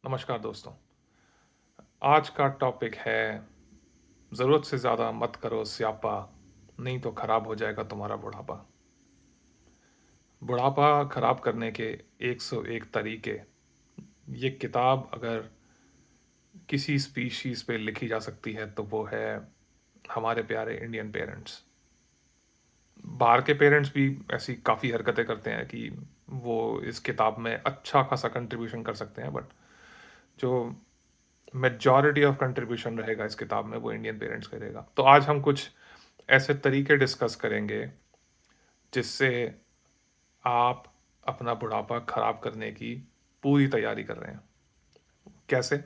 नमस्कार दोस्तों। आज का टॉपिक है ज़रूरत से ज़्यादा मत करो स्यापा, नहीं तो ख़राब हो जाएगा तुम्हारा बुढ़ापा। बुढ़ापा ख़राब करने के 101 तरीके। ये किताब अगर किसी स्पीशीज़ पे लिखी जा सकती है तो वो है हमारे प्यारे इंडियन पेरेंट्स। बाहर के पेरेंट्स भी ऐसी काफ़ी हरकतें करते हैं कि वो इस किताब में अच्छा खासा कंट्रीब्यूशन कर सकते हैं, बट जो मेजॉरिटी ऑफ कंट्रीब्यूशन रहेगा इस किताब में वो इंडियन पेरेंट्स करेगा। तो आज हम कुछ ऐसे तरीके डिस्कस करेंगे जिससे आप अपना बुढ़ापा खराब करने की पूरी तैयारी कर रहे हैं। कैसे?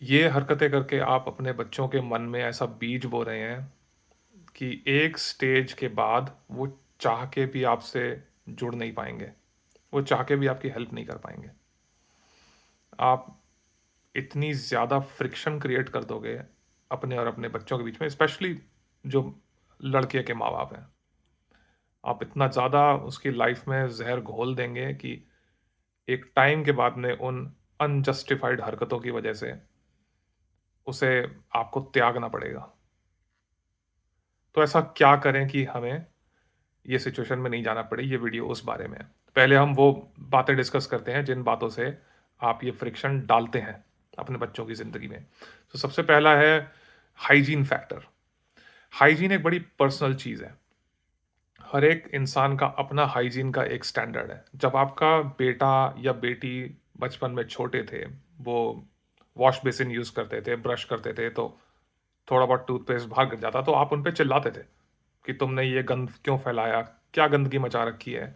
ये हरकतें करके आप अपने बच्चों के मन में ऐसा बीज बो रहे हैं कि एक स्टेज के बाद वो चाह के भी आपसे जुड़ नहीं पाएंगे, वो चाह के भी आपकी हेल्प नहीं कर पाएंगे। आप इतनी ज़्यादा फ्रिक्शन क्रिएट कर दोगे अपने और अपने बच्चों के बीच में, स्पेशली जो लड़के के माँ बाप हैं। आप इतना ज़्यादा उसकी लाइफ में जहर घोल देंगे कि एक टाइम के बाद में उन अनजस्टिफाइड हरकतों की वजह से उसे आपको त्यागना पड़ेगा। तो ऐसा क्या करें कि हमें ये सिचुएशन में नहीं जाना पड़े? ये वीडियो उस बारे में है। पहले हम वो बातें डिस्कस करते हैं जिन बातों से आप ये फ्रिक्शन डालते हैं अपने बच्चों की ज़िंदगी में। तो सबसे पहला है हाइजीन फैक्टर। हाइजीन एक बड़ी पर्सनल चीज़ है। हर एक इंसान का अपना हाइजीन का एक स्टैंडर्ड है। जब आपका बेटा या बेटी बचपन में छोटे थे, वो वॉश बेसिन यूज़ करते थे, ब्रश करते थे, तो थोड़ा बहुत टूथपेस्ट बाहर गिर जाता तो आप उन पे चिल्लाते थे कि तुमने ये गंद क्यों फैलाया, क्या गंदगी मचा रखी है।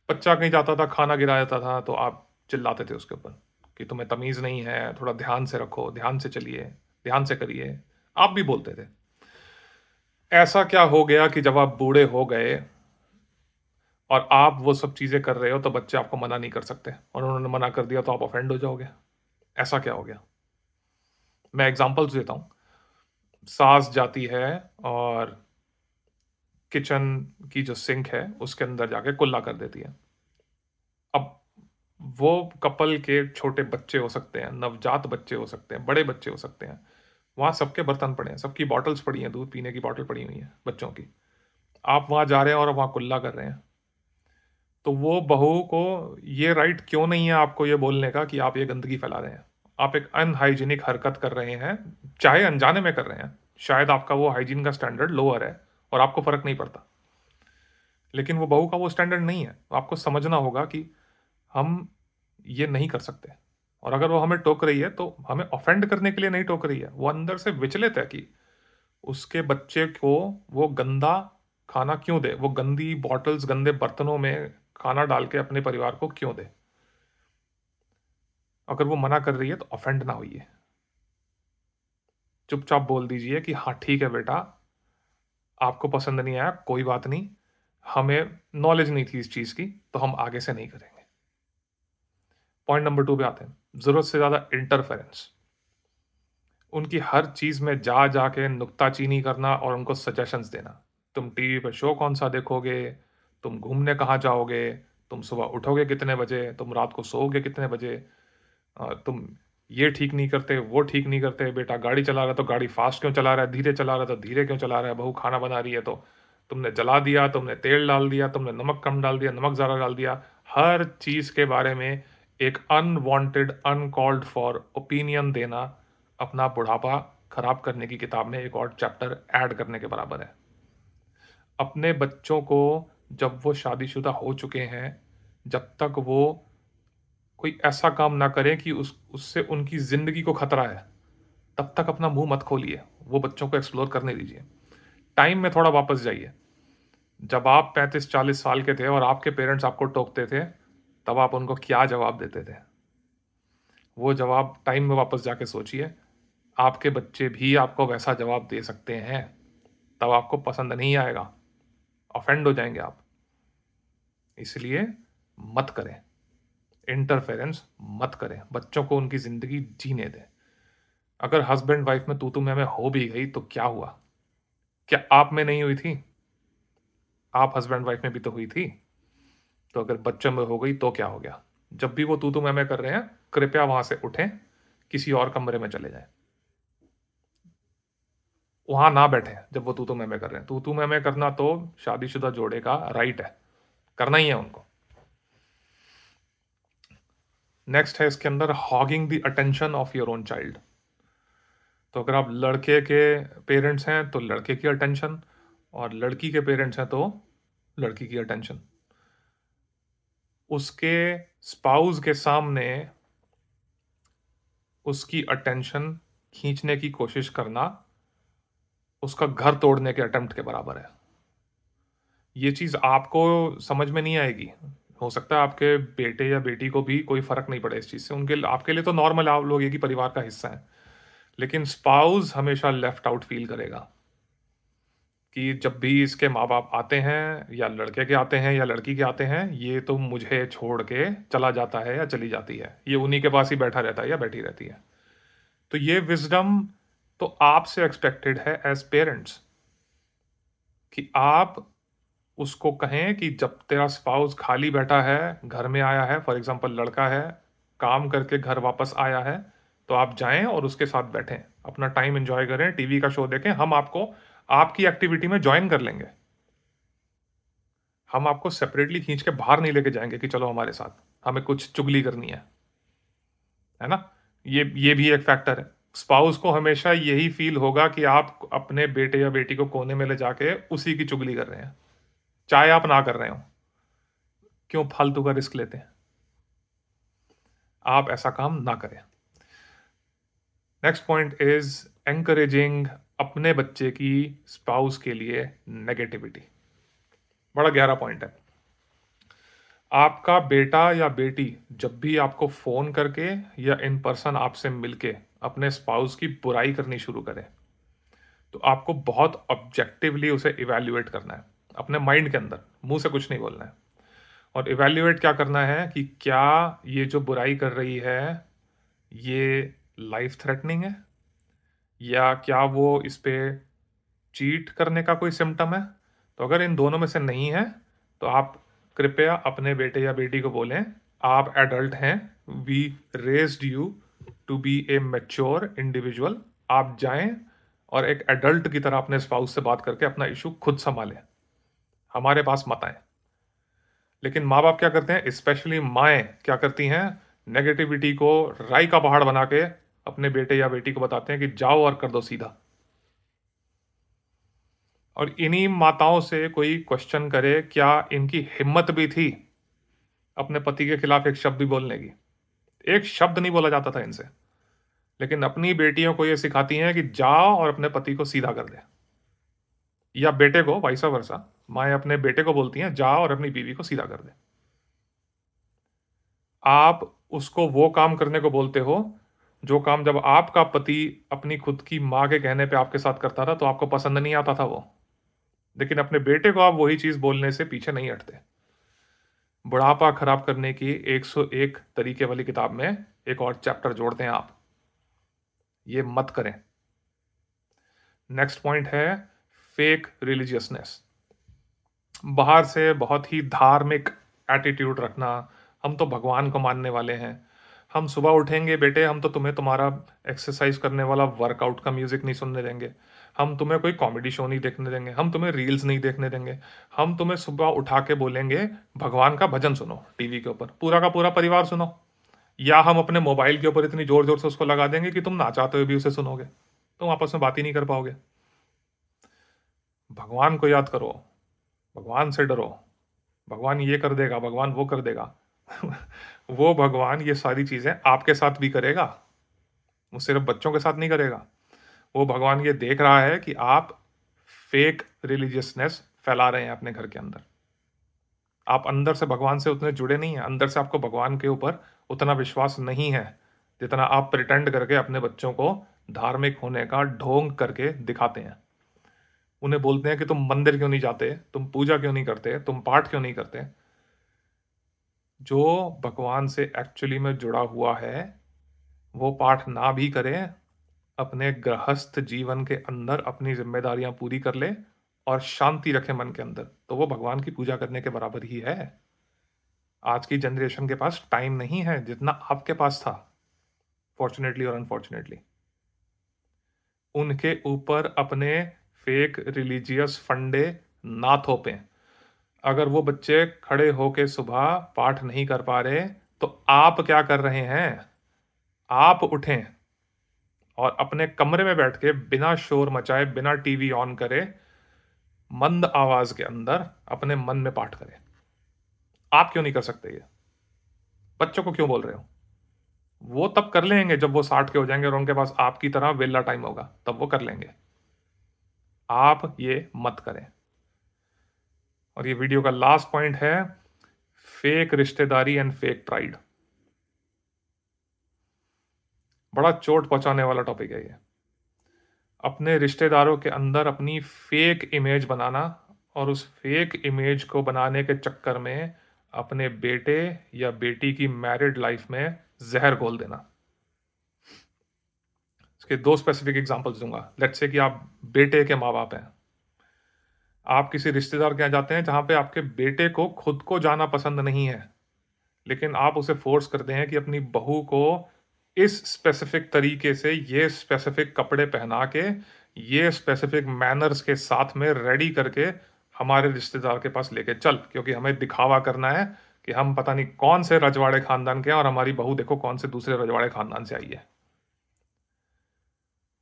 बच्चा कहीं जाता था, खाना गिरा जाता था, तो आप चिल्लाते थे उसके ऊपर कि तुम्हें तमीज़ नहीं है, थोड़ा ध्यान से रखो, ध्यान से चलिए, ध्यान से करिए। आप भी बोलते थे। ऐसा क्या हो गया कि जब आप बूढ़े हो गए और आप वो सब चीज़ें कर रहे हो, तो बच्चे आपको मना नहीं कर सकते, और उन्होंने मना कर दिया तो आप ऑफेंड हो जाओगे। ऐसा क्या हो गया? मैं एग्जांपल्स देता हूँ। सास जाती है और किचन की जो सिंक है उसके अंदर जाके कुल्ला कर देती है। अब वो कपल के छोटे बच्चे हो सकते हैं, नवजात बच्चे हो सकते हैं, बड़े बच्चे हो सकते हैं। वहाँ सबके बर्तन पड़े हैं, सबकी बॉटल्स पड़ी हैं, दूध पीने की बॉटल पड़ी हुई है बच्चों की। आप वहाँ जा रहे हैं और वहाँ कुल्ला कर रहे हैं। तो वो बहू को ये राइट क्यों नहीं है आपको ये बोलने का कि आप ये गंदगी फैला रहे हैं? आप एक अनहाइजीनिक हरकत कर रहे हैं, चाहे अनजाने में कर रहे हैं। शायद आपका वो हाइजीन का स्टैंडर्ड लोअर है और आपको फ़र्क नहीं पड़ता। लेकिन वो बहू का वो स्टैंडर्ड नहीं है। तो आपको समझना होगा कि हम ये नहीं कर सकते, और अगर वो हमें टोक रही है तो हमें ऑफेंड करने के लिए नहीं टोक रही है। वो अंदर से विचलित है कि उसके बच्चे को वो गंदा खाना क्यों दे, वो गंदी बॉटल्स, गंदे बर्तनों में खाना डाल के अपने परिवार को क्यों दे। अगर वो मना कर रही है तो ऑफेंड ना होइए, चुपचाप बोल दीजिए कि हाँ ठीक है बेटा, आपको पसंद नहीं आया, कोई बात नहीं, हमें नॉलेज नहीं थी इस चीज़ की, तो हम आगे से नहीं करेंगे। पॉइंट नंबर 2 पे आते हैं, ज़रूरत से ज़्यादा इंटरफेरेंस। उनकी हर चीज़ में जा जाके नुक्ताचीनी करना और उनको सजेशंस देना। तुम टीवी पे शो कौन-सा देखोगे? तुम घूमने कहाँ जाओगे? तुम सुबह उठोगे कितने बजे? तुम रात को सोओगे कितने बजे? तुम ये ठीक नहीं करते, वो ठीक नहीं करते। बेटा गाड़ी चला रहा है तो गाड़ी फ़ास्ट क्यों चला रहा है? धीरे चला रहा है तो धीरे क्यों चला रहा है? बहू खाना बना रही है तो तुमने जला दिया, तुमने तेल डाल दिया, तुमने नमक कम डाल दिया, नमक ज़्यादा डाल दिया। हर चीज़ के बारे में एक अनवांटेड, अनकॉल्ड फॉर ओपिनियन देना अपना बुढ़ापा खराब करने की किताब में एक और चैप्टर ऐड करने के बराबर है। अपने बच्चों को जब वो शादीशुदा हो चुके हैं, जब तक वो कोई ऐसा काम ना करें कि उससे उनकी ज़िंदगी को खतरा है, तब तक अपना मुँह मत खोलिए। वो बच्चों को एक्सप्लोर करने दीजिए। टाइम में थोड़ा वापस जाइए। जब आप 35-40 साल के थे और आपके पेरेंट्स आपको टोकते थे, तब आप उनको क्या जवाब देते थे? वो जवाब टाइम में वापस जाके सोचिए। आपके बच्चे भी आपको वैसा जवाब दे सकते हैं। तब आपको पसंद नहीं आएगा, ऑफेंड हो जाएँगे आप। इसलिए मत करें, इंटरफेरेंस मत करें, बच्चों को उनकी ज़िंदगी जीने दें। अगर हस्बैंड वाइफ में तू-तू मैं-मैं हो भी गई तो क्या हुआ? क्या आप में नहीं हुई थी? आप हस्बैंड वाइफ में भी तो हुई थी। तो अगर बच्चों में हो गई तो क्या हो गया? जब भी वो तू मैं कर रहे हैं, कृपया वहां से उठें, किसी और कमरे में चले जाएं, वहां ना बैठें जब वो तू मैं कर रहे हैं। तू मैं करना तो शादीशुदा जोड़े का राइट है, करना ही है उनको। नेक्स्ट है इसके अंदर hugging the attention of your own child. तो अगर आप लड़के के पेरेंट्स हैं तो लड़के की अटेंशन, और लड़की के पेरेंट्स हैं तो लड़की की अटेंशन। उसके स्पाउस के सामने उसकी अटेंशन खींचने की कोशिश करना उसका घर तोड़ने के अटेम्प्ट के बराबर है। ये चीज़ आपको समझ में नहीं आएगी, हो सकता है आपके बेटे या बेटी को भी कोई फर्क नहीं पड़े इस चीज़ से, उनके आपके लिए तो नॉर्मल है, आप लोग एक ही परिवार का हिस्सा है। लेकिन स्पाउस हमेशा लेफ्ट आउट फील करेगा कि जब भी इसके माँ बाप आते हैं, या लड़के के आते हैं या लड़की के आते हैं, ये तो मुझे छोड़ के चला जाता है या चली जाती है, ये उन्हीं के पास ही बैठा रहता है या बैठी रहती है। तो ये विजडम तो आपसे एक्सपेक्टेड है एज पेरेंट्स, कि आप उसको कहें कि जब तेरा स्पाउस खाली बैठा है, घर में आया है, फॉर एग्जांपल लड़का है, काम करके घर वापस आया है, तो आप जाएं और उसके साथ बैठें, अपना टाइम एंजॉय करें, टीवी का शो देखें, हम आपको आपकी एक्टिविटी में ज्वाइन कर लेंगे। हम आपको सेपरेटली खींच के बाहर नहीं लेके जाएंगे कि चलो हमारे साथ, हमें कुछ चुगली करनी है ना? ये भी एक फैक्टर है। स्पाउस को हमेशा यही फील होगा कि आप अपने बेटे या बेटी को कोने में ले जाके उसी की चुगली कर रहे हैं, चाहे आप ना कर रहे हो। क्यों फालतू का रिस्क लेते हैं? आप ऐसा काम ना करें। नेक्स्ट पॉइंट इज एंकरेजिंग अपने बच्चे की स्पाउस के लिए नेगेटिविटी। बड़ा गहरा पॉइंट है। आपका बेटा या बेटी जब भी आपको फोन करके या इन पर्सन आपसे मिलके अपने स्पाउस की बुराई करनी शुरू करे, तो आपको बहुत ऑब्जेक्टिवली उसे इवैल्यूएट करना है अपने माइंड के अंदर, मुंह से कुछ नहीं बोलना है। और इवैल्यूएट क्या करना है कि क्या ये जो बुराई कर रही है ये लाइफ थ्रेटनिंग है, या क्या वो इस पे चीट करने का कोई सिम्टम है। तो अगर इन दोनों में से नहीं है, तो आप कृपया अपने बेटे या बेटी को बोलें, आप एडल्ट हैं, we raised you to be a mature individual, आप जाएं और एक एडल्ट की तरह अपने स्पाउस से बात करके अपना इशू खुद संभालें, हमारे पास मत आए। लेकिन माँ बाप क्या करते हैं, स्पेशली माएँ क्या करती हैं, नेगेटिविटी को राई का पहाड़ बना के अपने बेटे या बेटी को बताते हैं कि जाओ और कर दो सीधा। और इन्हीं माताओं से कोई क्वेश्चन करे, क्या इनकी हिम्मत भी थी अपने पति के खिलाफ एक शब्द भी बोलने की? एक शब्द नहीं बोला जाता था इनसे, लेकिन अपनी बेटियों को ये सिखाती हैं कि जाओ और अपने पति को सीधा कर दे, या बेटे को, वाइसा वर्सा, माएँ अपने बेटे को बोलती हैं जाओ और अपनी बीवी को सीधा कर दे। आप उसको वो काम करने को बोलते हो जो काम जब आपका पति अपनी खुद की माँ के कहने पे आपके साथ करता था तो आपको पसंद नहीं आता था वो, लेकिन अपने बेटे को आप वही चीज बोलने से पीछे नहीं हटते। बुढ़ापा खराब करने की 101 तरीके वाली किताब में एक और चैप्टर जोड़ते हैं आप, ये मत करें। नेक्स्ट पॉइंट है फेक रिलीजियसनेस। बाहर से बहुत ही धार्मिक एटीट्यूड रखना, हम तो भगवान को मानने वाले हैं, हम सुबह उठेंगे बेटे, हम तो तुम्हें तुम्हारा एक्सरसाइज करने वाला वर्कआउट का म्यूजिक नहीं सुनने देंगे, हम तुम्हें कोई कॉमेडी शो नहीं देखने देंगे, हम तुम्हें रील्स नहीं देखने देंगे, हम तुम्हें सुबह उठा के बोलेंगे भगवान का भजन सुनो टीवी के ऊपर, पूरा का पूरा परिवार सुनो, या हम अपने मोबाइल के ऊपर इतनी जोर जोर से उसको लगा देंगे कि तुम ना चाहते हुए भी उसे सुनोगे, तुम आपस में बात ही नहीं कर पाओगे। भगवान को याद करो, भगवान से डरो, भगवान ये कर देगा, भगवान वो कर देगा। वो भगवान ये सारी चीजें आपके साथ भी करेगा, वो सिर्फ बच्चों के साथ नहीं करेगा। वो भगवान ये देख रहा है कि आप फेक रिलीजियसनेस फैला रहे हैं अपने घर के अंदर, आप अंदर से भगवान से उतने जुड़े नहीं हैं, अंदर से आपको भगवान के ऊपर उतना विश्वास नहीं है जितना आप प्रिटेंड करके अपने बच्चों को धार्मिक होने का ढोंग करके दिखाते हैं। उन्हें बोलते हैं कि तुम मंदिर क्यों नहीं जाते, तुम पूजा क्यों नहीं करते, तुम पाठ क्यों नहीं करते। जो भगवान से एक्चुअली में जुड़ा हुआ है वो पाठ ना भी करे, अपने गृहस्थ जीवन के अंदर अपनी जिम्मेदारियां पूरी कर ले और शांति रखे मन के अंदर, तो वो भगवान की पूजा करने के बराबर ही है। आज की जनरेशन के पास टाइम नहीं है जितना आपके पास था, फॉर्च्युनेटली और अनफॉर्च्युनेटली। उनके ऊपर अपने फेक रिलीजियस फंडे ना थोपें। अगर वो बच्चे खड़े होके सुबह पाठ नहीं कर पा रहे, तो आप क्या कर रहे हैं? आप उठें और अपने कमरे में बैठ के बिना शोर मचाए, बिना टीवी ऑन करे, मंद आवाज के अंदर अपने मन में पाठ करें। आप क्यों नहीं कर सकते ये? बच्चों को क्यों बोल रहे हो? वो तब कर लेंगे जब वो 60 के हो जाएंगे और उनके पास आपकी तरह वेला टाइम होगा, तब वो कर लेंगे। आप ये मत करें। और ये वीडियो का लास्ट पॉइंट है, फेक रिश्तेदारी एंड फेक प्राइड। बड़ा चोट पहुंचाने वाला टॉपिक है ये। अपने रिश्तेदारों के अंदर अपनी फेक इमेज बनाना और उस फेक इमेज को बनाने के चक्कर में अपने बेटे या बेटी की मैरिड लाइफ में जहर घोल देना। इसके दो स्पेसिफिक एग्जांपल्स दूंगा। लेट्स से कि आप बेटे के माँ बाप हैं, आप किसी रिश्तेदार के यहाँ जाते हैं जहां पे आपके बेटे को खुद को जाना पसंद नहीं है, लेकिन आप उसे फोर्स करते हैं कि अपनी बहू को इस स्पेसिफिक तरीके से, ये स्पेसिफिक कपड़े पहना के, ये स्पेसिफिक मैनर्स के साथ में रेडी करके हमारे रिश्तेदार के पास लेके चल, क्योंकि हमें दिखावा करना है कि हम पता नहीं कौन से रजवाड़े खानदान के हैं और हमारी बहू देखो कौन से दूसरे रजवाड़े खानदान से आई है।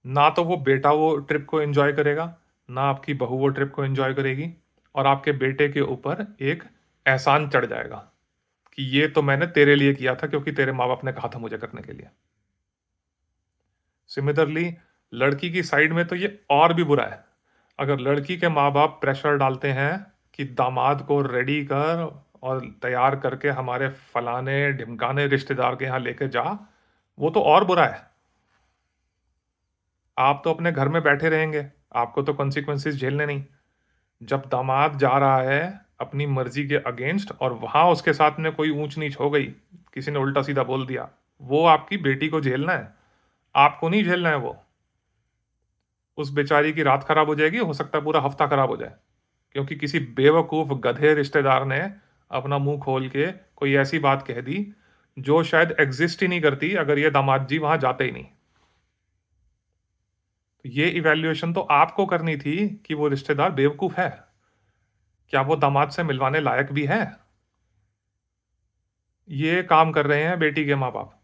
ना तो वो बेटा वो ट्रिप को एंजॉय करेगा, ना आपकी बहू वो ट्रिप को एंजॉय करेगी, और आपके बेटे के ऊपर एक एहसान चढ़ जाएगा कि ये तो मैंने तेरे लिए किया था क्योंकि तेरे माँ बाप ने कहा था मुझे करने के लिए। सिमिलरली लड़की की साइड में तो ये और भी बुरा है। अगर लड़की के माँ बाप प्रेशर डालते हैं कि दामाद को रेडी कर और तैयार करके हमारे फलाने ढिमकाने रिश्तेदार के यहाँ लेके जा, वो तो और बुरा है। आप तो अपने घर में बैठे रहेंगे, आपको तो कॉन्सिक्वेंसेस झेलने नहीं। जब दामाद जा रहा है अपनी मर्जी के अगेंस्ट और वहां उसके साथ में कोई ऊंच नीच हो गई, किसी ने उल्टा सीधा बोल दिया, वो आपकी बेटी को झेलना है, आपको नहीं झेलना है। वो उस बेचारी की रात खराब हो जाएगी, हो सकता है पूरा हफ्ता खराब हो जाए, क्योंकि किसी बेवकूफ गधे रिश्तेदार ने अपना मुंह खोल के कोई ऐसी बात कह दी जो शायद एग्जिस्ट ही नहीं करती अगर ये दामाद जी वहां जाते ही नहीं। तो ये इवैल्यूएशन तो आपको करनी थी कि वो रिश्तेदार बेवकूफ है, क्या वो दामाद से मिलवाने लायक भी है। ये काम कर रहे हैं बेटी के माँ बाप।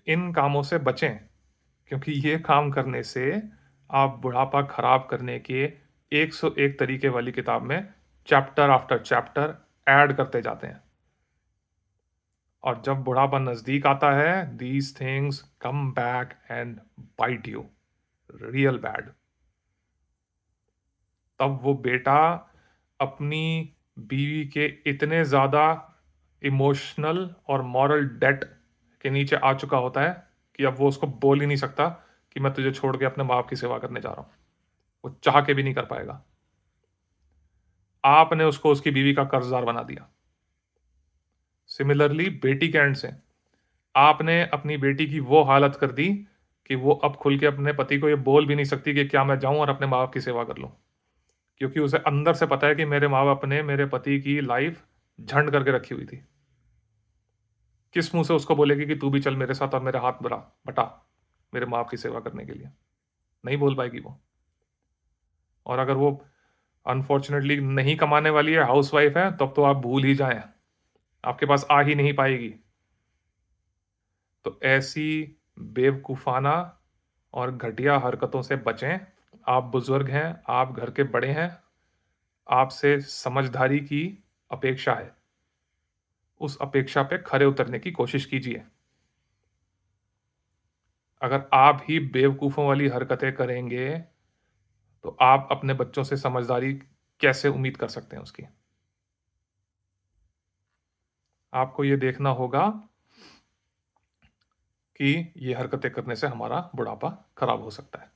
इन कामों से बचें, क्योंकि ये काम करने से आप बुढ़ापा खराब करने के 101 तरीके वाली किताब में चैप्टर आफ्टर चैप्टर ऐड करते जाते हैं। और जब बुढ़ापा नजदीक आता है, these things come back and bite you real bad. तब वो बेटा अपनी बीवी के इतने ज्यादा इमोशनल और मॉरल डेट के नीचे आ चुका होता है कि अब वो उसको बोल ही नहीं सकता कि मैं तुझे छोड़ के अपने माँ बाप की सेवा करने जा रहा हूं। वो चाह के भी नहीं कर पाएगा। आपने उसको उसकी बीवी का कर्जदार बना दिया। सिमिलरली बेटी के एंड से आपने अपनी बेटी की वो हालत कर दी कि वो अब खुल के अपने पति को ये बोल भी नहीं सकती कि क्या मैं जाऊं और अपने माँ बाप की सेवा कर लूं, क्योंकि उसे अंदर से पता है कि मेरे माँ बाप ने मेरे पति की लाइफ झंड करके रखी हुई थी। किस मुंह से उसको बोलेगी कि तू भी चल मेरे साथ और मेरे हाथ बटा मेरे माँ बाप की सेवा करने के लिए? नहीं बोल पाएगी वो। और अगर वो अनफॉर्चुनेटली नहीं कमाने वाली है, हाउसवाइफ है, तब तो आप भूल ही जाएं, आपके पास आ ही नहीं पाएगी। तो ऐसी बेवकूफाना और घटिया हरकतों से बचें। आप बुजुर्ग हैं, आप घर के बड़े हैं, आपसे समझदारी की अपेक्षा है। उस अपेक्षा पे खरे उतरने की कोशिश कीजिए। अगर आप ही बेवकूफों वाली हरकतें करेंगे तो आप अपने बच्चों से समझदारी कैसे उम्मीद कर सकते हैं उसकी? आपको ये देखना होगा कि ये हरकतें करने से हमारा बुढ़ापा खराब हो सकता है।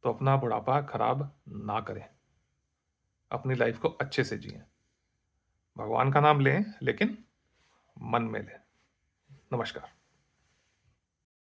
तो अपना बुढ़ापा खराब ना करें, अपनी लाइफ को अच्छे से जिएं। भगवान का नाम लें, लेकिन मन में लें। नमस्कार।